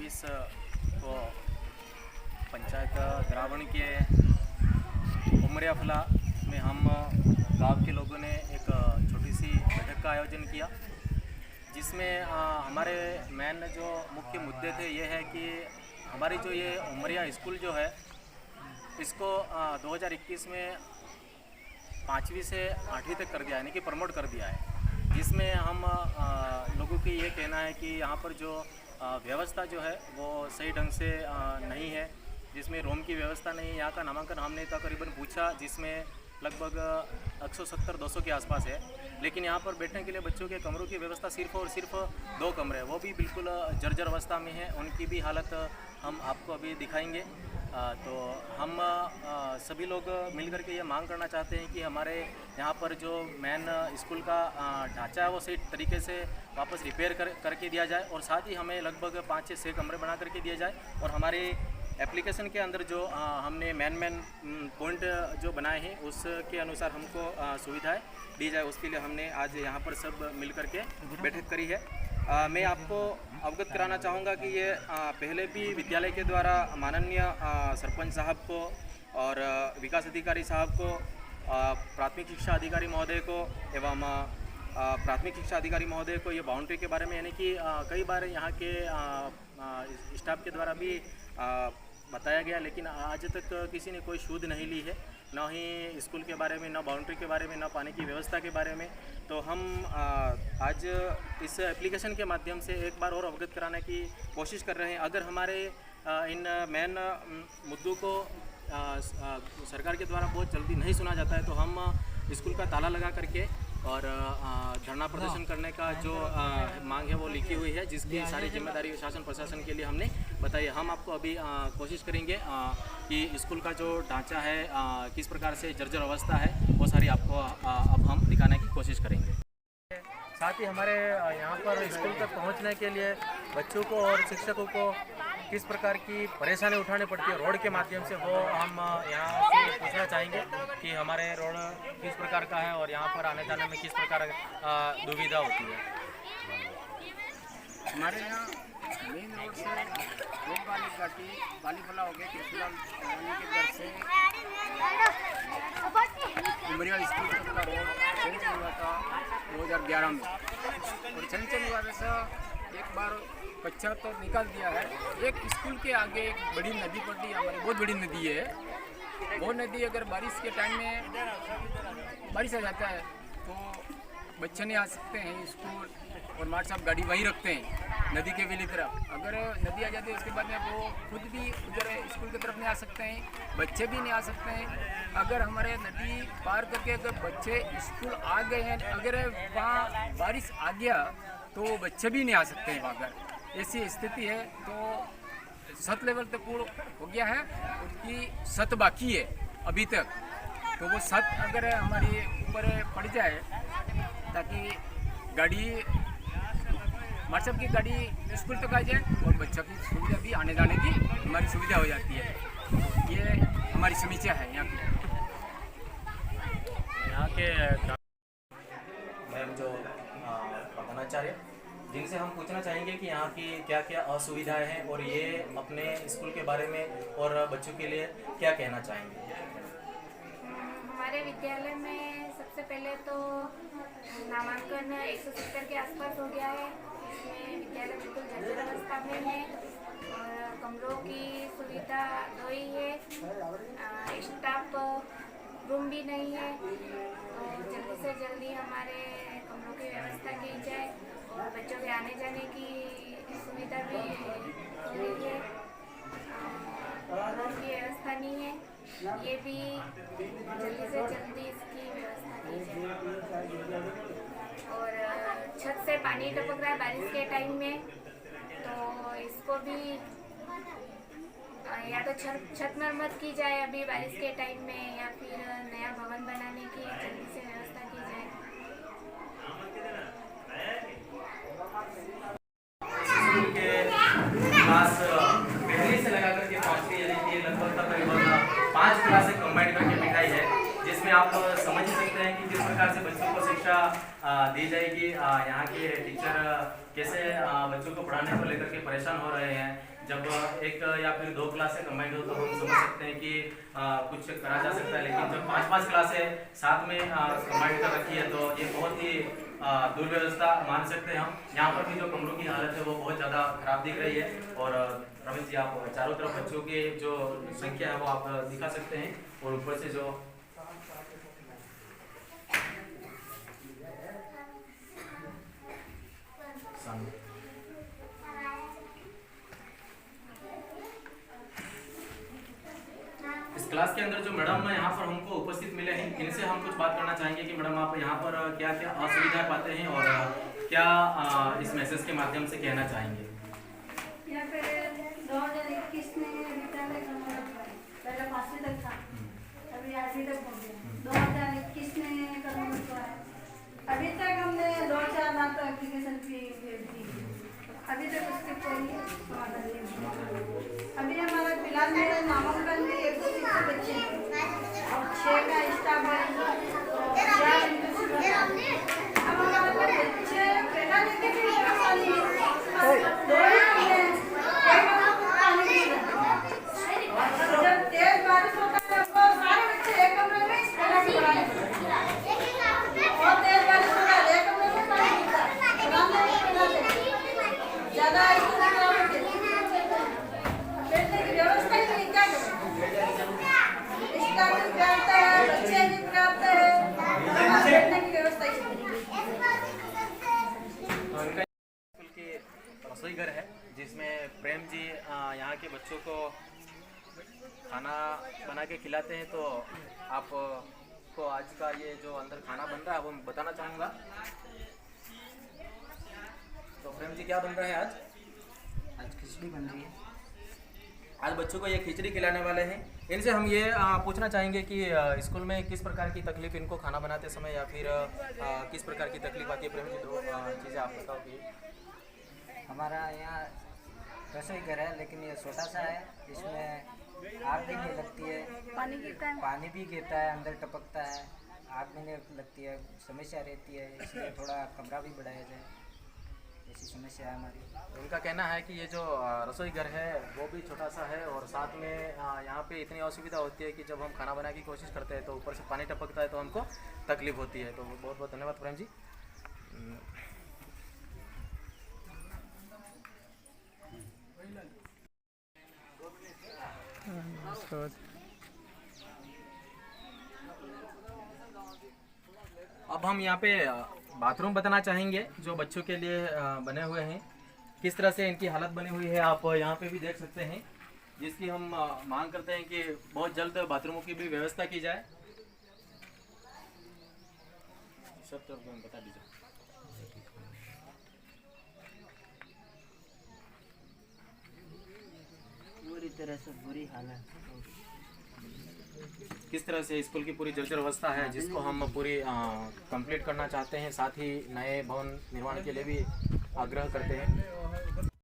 22 को पंचायत द्रावण के उमरियाफला में हम गांव के लोगों ने एक छोटी सी बैठक का आयोजन किया, जिसमें हमारे मेन जो मुख्य मुद्दे थे ये है कि हमारी जो ये उमरिया स्कूल जो है इसको 2021 में 5वीं से 8वीं तक कर दिया, यानी कि प्रमोट कर दिया है। जिसमें हम लोगों की ये कहना है कि यहाँ पर जो व्यवस्था जो है वो सही ढंग से नहीं है, जिसमें रूम की व्यवस्था नहीं है। यहाँ का नामांकन हमने तकरीबन पूछा, जिसमें लगभग 170-200 के आसपास है, लेकिन यहाँ पर बैठने के लिए बच्चों के कमरों की व्यवस्था सिर्फ और सिर्फ 2 कमरे हैं, वो भी बिल्कुल जर्जर अवस्था में है। उनकी भी हालत हम आपको अभी दिखाएंगे। तो हम सभी लोग मिलकर के ये मांग करना चाहते हैं कि हमारे यहाँ पर जो मेन स्कूल का ढांचा है वो सही तरीके से वापस रिपेयर करके दिया जाए, और साथ ही हमें लगभग 5 से 6 कमरे बना करके दिए जाए, और हमारे एप्लीकेशन के अंदर जो हमने मेन पॉइंट जो बनाए हैं उसके अनुसार हमको सुविधाएं दी जाए। उसके लिए हमने आज यहाँ पर सब मिल करके बैठक करी है। मैं आपको अवगत कराना चाहूँगा कि ये पहले भी विद्यालय के द्वारा माननीय सरपंच साहब को और विकास अधिकारी साहब को, प्राथमिक शिक्षा अधिकारी महोदय को एवं प्राथमिक शिक्षा अधिकारी महोदय को ये बाउंड्री के बारे में, यानी कि कई बार यहाँ के स्टाफ के द्वारा भी बताया गया, लेकिन आज तक किसी ने कोई सूद नहीं ली है, न ही स्कूल के बारे में, न बाउंड्री के बारे में, न पानी की व्यवस्था के बारे में। तो हम आज इस एप्लीकेशन के माध्यम से एक बार और अवगत कराने की कोशिश कर रहे हैं। अगर हमारे इन मेन मुद्दों को सरकार के द्वारा बहुत जल्दी नहीं सुना जाता है तो हम स्कूल का ताला लगा करके और धरना प्रदर्शन करने का जो मांग है वो लिखी हुई है, जिसकी सारी जिम्मेदारी शासन प्रशासन के लिए हमने बताई। हम आपको अभी कोशिश करेंगे कि स्कूल का जो ढांचा है किस प्रकार से जर्जर अवस्था है वो सारी आपको अब हम दिखाने की कोशिश करेंगे। साथ ही हमारे यहाँ पर स्कूल तक पहुँचने के लिए बच्चों को और शिक्षकों को किस प्रकार की परेशानी उठानी पड़ती है रोड के माध्यम से, वो हम यहाँ से पूछना चाहेंगे कि हमारे रोड किस प्रकार का है और यहाँ पर आने जाने में किस प्रकार दुविधा होती है। हमारे यहाँ मेन रोड से रोड वाली घाटी बालीफला हो गया, कृष्णलाल के घर से उमरिया स्कूल तक का रोड सैंक्शन हुआ था 2011 में, और सैंक्शन हुआ वैसा एक बार कच्चा तो निकाल दिया है। एक स्कूल के आगे एक बड़ी नदी पड़ती है, हमारी बहुत बड़ी नदी है। वो नदी अगर बारिश के टाइम में बारिश आ जाता है तो बच्चे नहीं आ सकते हैं स्कूल, और मार साहब गाड़ी वहीं रखते हैं नदी के वेली तरफ। अगर नदी आ जाती है उसके बाद में वो खुद भी उधर स्कूल की तरफ नहीं आ सकते हैं, बच्चे भी नहीं आ सकते हैं। अगर हमारे नदी पार करके अगर बच्चे स्कूल आ गए हैं, अगर वहाँ बारिश आ गया तो बच्चे भी नहीं आ सकते हैं वहाँ पर। ऐसी स्थिति है। तो 7 लेवल तक पूर्ण हो गया है, उसकी 7 बाकी है अभी तक। तो वो 7 अगर हमारी ऊपर पड़ जाए ताकि गाड़ी व्हाट्सएप की गाड़ी स्कूल तक आ जाए और बच्चों की सुविधा भी आने जाने की हमारी सुविधा हो जाती है। ये हमारी समस्या है यहाँ के मैम जो प्रधानाचार्य, जिनसे हम पूछना चाहेंगे कि यहाँ की क्या क्या असुविधाएं हैं और ये अपने स्कूल के बारे में और बच्चों के लिए क्या कहना चाहेंगे। हमारे विद्यालय में सबसे पहले तो नामांकन 170 के आसपास हो गया है। इसमें विद्यालय बिल्कुल जर्जर अवस्था में है और कमरों की सुविधा 2 ही है, स्टाफ रूम भी नहीं है। तो जल्दी से जल्दी हमारे कमरों की व्यवस्था की जाए और बच्चों के आने जाने की सुविधा भी हो रही है। रूम की व्यवस्था नहीं है, ये भी जल्दी से जल्दी इसकी व्यवस्था की जाए। और छत से पानी टपक रहा है बारिश के टाइम में, तो इसको भी या तो छत मरम्मत की जाए अभी बारिश के टाइम में, या फिर नया भवन बनाने की जल्दी से व्यवस्था की जाए। स्कूल के क्लास पहली से लगा करके 5वीं, यानी कि लगभग तकरीबन 5 क्लासें कंबाइंड करके बिठाई है, जिसमें आप समझ ही सकते हैं कि किस प्रकार से बच्चों को शिक्षा दी जाएगी। यहाँ के टीचर कैसे बच्चों को पढ़ाने को लेकर के परेशान हो रहे हैं। जब एक या फिर 2 क्लासें कंबाइंड हो तो हम समझ सकते हैं कि कुछ करा जा सकता है, लेकिन जब 5-5 क्लासें साथ में कंबाइंड कर रखी है तो ये बहुत ही दुर्व्यवस्था मान सकते हैं हम। यहाँ पर भी जो कमरों की हालत है वो बहुत ज़्यादा खराब दिख रही है। और रमेश जी, आप चारों तरफ बच्चों की जो संख्या है वो आप दिखा सकते हैं, और ऊपर से जो सामने इस क्लास के अंदर जो मैडम यहाँ पर हमको उपस्थित मिले हैं, इनसे हम कुछ बात करना चाहेंगे कि मैडम आप यहाँ पर क्या क्या असुविधाएं पाते हैं और क्या इस मैसेज के माध्यम से कहना चाहेंगे। यहाँ पे 2021 में विद्यालय पहले 5वीं तक था, अभी 8वीं तक हो गया। 2021 में करोना हुआ है। अभी तक हमने 2-4 बार तो एप्लीकेशन भी भेज दी, अभी तक उसके कोई समाधान नहीं हुआ। अभी हमारा फिलहाल में नामांकन भी 160 बच्चे हैं और 6 का स्टाफ है, अब हमारे बच्चे प्रेरणा लेके भी व्यवस्था नहीं है। 2 ही कमरे हैं, एक पानी नहीं रहता। जब तेज बारिश होता है तो सारे बच्चे एक कमरे में स्कूल से बाहर निकलते हैं, और तेज बारिश होता है एक कमरे में पानी गिरता है, ज़्यादा स्कूल खराब होते हैं। बैठने की व्यवस्था ही नहीं, क्या करें? स्टाफ भी प्राप्त है, बच्चे भी प्राप्त है, बैठने की व्यवस्था ही नहीं। तो इनका स्कूल की रसोई घर है जिसमें प्रेम जी यहाँ के बच्चों को खाना बना के खिलाते हैं। तो आप को आज का ये जो अंदर खाना बन रहा है वो मैं बताना चाहूँगा। तो प्रेम जी, क्या बन रहा है आज? आज खिचड़ी बन रही है। आज बच्चों को ये खिचड़ी खिलाने वाले हैं। इनसे हम ये पूछना चाहेंगे कि स्कूल में किस प्रकार की तकलीफ इनको खाना बनाते समय या फिर किस प्रकार की तकलीफ आती है। प्रेम जी, 2 चीज़ें आप बताओ कि हमारा यहाँ रसोई घर है, लेकिन ये छोटा सा है, इसमें आग भी नहीं लगती है, पानी गिरता है, पानी भी गिरता है, अंदर टपकता है, आग भी नहीं लगती है, समस्या रहती है। इसलिए थोड़ा कमरा भी बढ़ाया जाए, ऐसी समस्या है हमारी। उनका कहना है कि ये जो रसोई घर है वो भी छोटा सा है, और साथ में यहाँ पे इतनी असुविधा होती है कि जब हम खाना बनाने की कोशिश करते हैं तो ऊपर से पानी टपकता है तो हमको तकलीफ होती है। तो बहुत बहुत धन्यवाद प्रेम जी। अब हम यहाँ पे बाथरूम बताना चाहेंगे जो बच्चों के लिए बने हुए हैं, किस तरह से इनकी हालत बनी हुई है आप यहाँ पे भी देख सकते हैं, जिसकी हम मांग करते हैं कि बहुत जल्द बाथरूमों की भी व्यवस्था की जाए। सब तो बता दीजिए। पूरी तरह से बुरी हालत, किस तरह से स्कूल की पूरी जर्जर अवस्था है जिसको हम पूरी कंप्लीट करना चाहते हैं। साथ ही नए भवन निर्माण के लिए भी आग्रह करते हैं।